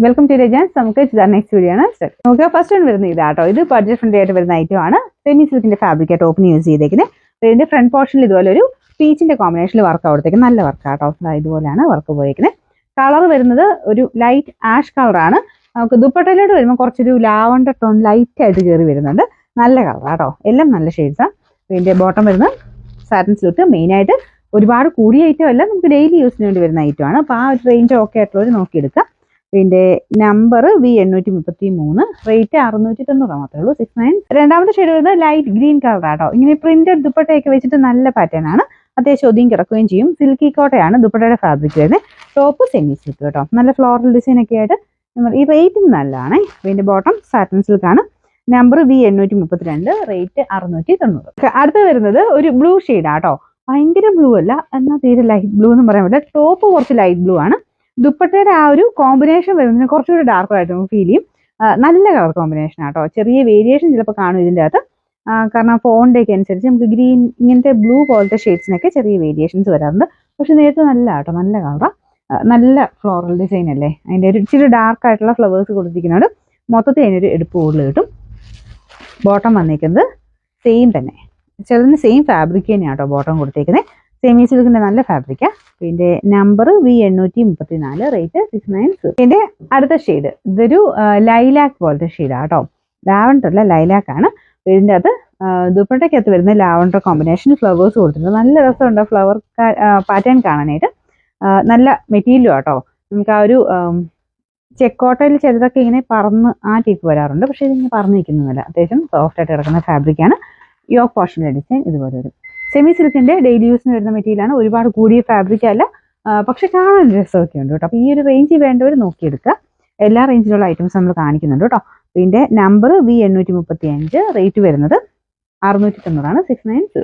Welcome to Rajans. നമുക്ക് next video ആണ് start. നമുക്ക് ഫസ്റ്റ് വൺ വരുന്നത് ഇതാട്ടോ. ഇത് ബഡ്ജറ്റ് ഫ്രണ്ട്ലി ആയിട്ട് വരുന്ന ഐറ്റം ആണ്. സെമി സിൽക്കിന്റെ ഫാബ്രിക് ടോപ്പിന് യൂസ് ചെയ്തേക്കുന്നത്. ഇതിന്റെ ഫ്രണ്ട് പോർഷനിൽ ഇതുപോലെ ഒരു പീച്ചിന്റെ കോമ്പിനേഷനിൽ വർക്ക് കൊടുത്തേക്ക് നല്ല വർക്കാട്ടോ. ഇതുപോലെയാണ് വർക്ക് പോയിരിക്കുന്നത്. കളർ വരുന്നത് ഒരു ലൈറ്റ് ആഷ് കളറാണ്. നമുക്ക് ദുപ്പട്ടയിലോട്ട് വരുമ്പോൾ കുറച്ചൊരു ലാവണ്ടർ ടോൺ ലൈറ്റ് ആയിട്ട് കയറി വരുന്നുണ്ട്. നല്ല കളറാട്ടോ. എല്ലാം നല്ല ഷെയ്ഡ്സാണ്. ഇതിന്റെ ബോട്ടം വരുന്നത് സാറ്റിൻ സിൽക്ക്. മെയിനായിട്ട് ഒരുപാട് കൂടിയ ഐറ്റം അല്ല, നമുക്ക് ഡെയിലി യൂസിന് വേണ്ടി വരുന്ന ഐറ്റമാണ്. അപ്പോൾ ആ ഒരു റേഞ്ച് ഓക്കെ ആയിട്ടുള്ളവർ നോക്കിയെടുക്കുക. ഇതിന്റെ നമ്പർ V833, റേറ്റ് 690 മാത്രമേ ഉള്ളൂ. 69. രണ്ടാമത്തെ ഷെയ്ഡ് വരുന്നത് ലൈറ്റ് ഗ്രീൻ കളറാട്ടോ. ഇങ്ങനെ പ്രിന്റഡ് ദുപ്പട്ടയൊക്കെ വെച്ചിട്ട് നല്ല പാറ്റേൺ ആണ്. അത്യാവശ്യം ഒതുങ്ങി കിടക്കുകയും ചെയ്യും. സിൽക്കി കോട്ടയാണ് ദുപ്പട്ടയുടെ ഫാബ്രിക് വരുന്നത്. ടോപ്പ് സെമി സിൽക്ക് കേട്ടോ. നല്ല ഫ്ലോറൽ ഡിസൈൻ ഒക്കെ ആയിട്ട് ഈ റേറ്റിംഗ് നല്ലതാണ്. ഇതിന്റെ ബോട്ടം സാറ്റിൻ സിൽക്ക് ആണ്. Number V832, rate 690. അടുത്ത് വരുന്നത് ഒരു ബ്ലൂ ഷെയ്ഡാട്ടോ. ഭയങ്കര ബ്ലൂ അല്ല, എന്നാൽ തീരെ ലൈറ്റ് ബ്ലൂ എന്ന് പറയാൻ പറ്റില്ല. ടോപ്പ് കുറച്ച് ലൈറ്റ് ബ്ലൂ ആണ്. ദുപ്പട്ടയുടെ ആ ഒരു കോമ്പിനേഷൻ വരുന്നതിന് കുറച്ചുകൂടി ഡാർക്ക് ആയിട്ട് നമുക്ക് ഫീൽ ചെയ്യും. നല്ല കളർ കോമ്പിനേഷൻ ആട്ടോ. ചെറിയ വേരിയേഷൻ ചിലപ്പോൾ കാണും ഇതിൻ്റെ അകത്ത്. കാരണം ഫോണിൻ്റെ ഒക്കെ അനുസരിച്ച് നമുക്ക് ഗ്രീൻ ഇങ്ങനത്തെ ബ്ലൂ പോലത്തെ ഷെയ്ഡ്സിനൊക്കെ ചെറിയ വേരിയേഷൻസ് വരാറുണ്ട്. പക്ഷെ നേരത്തെ നല്ല ആട്ടോ, നല്ല കളറാണ്. നല്ല ഫ്ലോറൽ ഡിസൈൻ അല്ലേ. അതിൻ്റെ ഒരു ഇച്ചിരി ഡാർക്ക് ആയിട്ടുള്ള ഫ്ലവേഴ്സ് കൊടുത്തിരിക്കുന്നതുകൊണ്ട് മൊത്തത്തിൽ അതിനൊരു എടുപ്പ് കൂടുതൽ കിട്ടും. ബോട്ടം വന്നിരിക്കുന്നത് സെയിം തന്നെ, ചിലതിന് സെയിം ഫാബ്രിക് തന്നെയാണ് കേട്ടോ ബോട്ടം കൊടുത്തേക്കുന്നത്. സെമി സിൽക്കിന്റെ നല്ല ഫാബ്രിക്കാണ്. ഇതിന്റെ നമ്പർ V834, റേറ്റ് 690. ഇതിന്റെ അടുത്ത ഷെയ്ഡ് ഇതൊരു ലൈലാക്ക് പോലത്തെ ഷെയ്ഡാണ് കേട്ടോ. ലാവണ്ടർ അല്ല, ലൈലാക്ക് ആണ്. ഇതിൻ്റെ അകത്ത് ദുപ്പട്ടയ്ക്കകത്ത് വരുന്ന ലാവണ്ടർ കോമ്പിനേഷൻ ഫ്ലവേഴ്സ് കൊടുത്തിട്ടുണ്ട്. നല്ല രസമുണ്ട് ഫ്ലവർ പാറ്റേൺ കാണാനായിട്ട്. നല്ല മെറ്റീരിയലും ആട്ടോ. നമുക്ക് ആ ഒരു ചെക്കോട്ടയിൽ ചിലതൊക്കെ ഇങ്ങനെ പറന്ന് ആ ടൈപ്പ് വരാറുണ്ട്. പക്ഷേ ഇതിങ്ങനെ പറന്ന് നിൽക്കുന്നതല്ല, അത്യാവശ്യം സോഫ്റ്റ് ആയിട്ട് കിടക്കുന്ന ഫാബ്രിക്കാണ്. യോക്ക് പോർഷനിലെ ഡിസൈൻ ഇതുപോലെ വരും. സെമി സിൽക്കിന്റെ ഡെയിലി യൂസിന് വരുന്ന മെറ്റീരിയലാണ്. ഒരുപാട് കൂടിയ ഫാബ്രിക് അല്ല, പക്ഷെ കാണാൻ രസമൊക്കെ ഉണ്ട് കേട്ടോ. അപ്പോൾ ഈ ഒരു റേഞ്ച് വേണ്ടവർ നോക്കിയെടുക്കുക. എല്ലാ റേഞ്ചിലുള്ള ഐറ്റംസ് നമ്മൾ കാണിക്കുന്നുണ്ട് കേട്ടോ. ഇതിന്റെ നമ്പർ V835, റേറ്റ് വരുന്നത് 690 ആണ്. 690.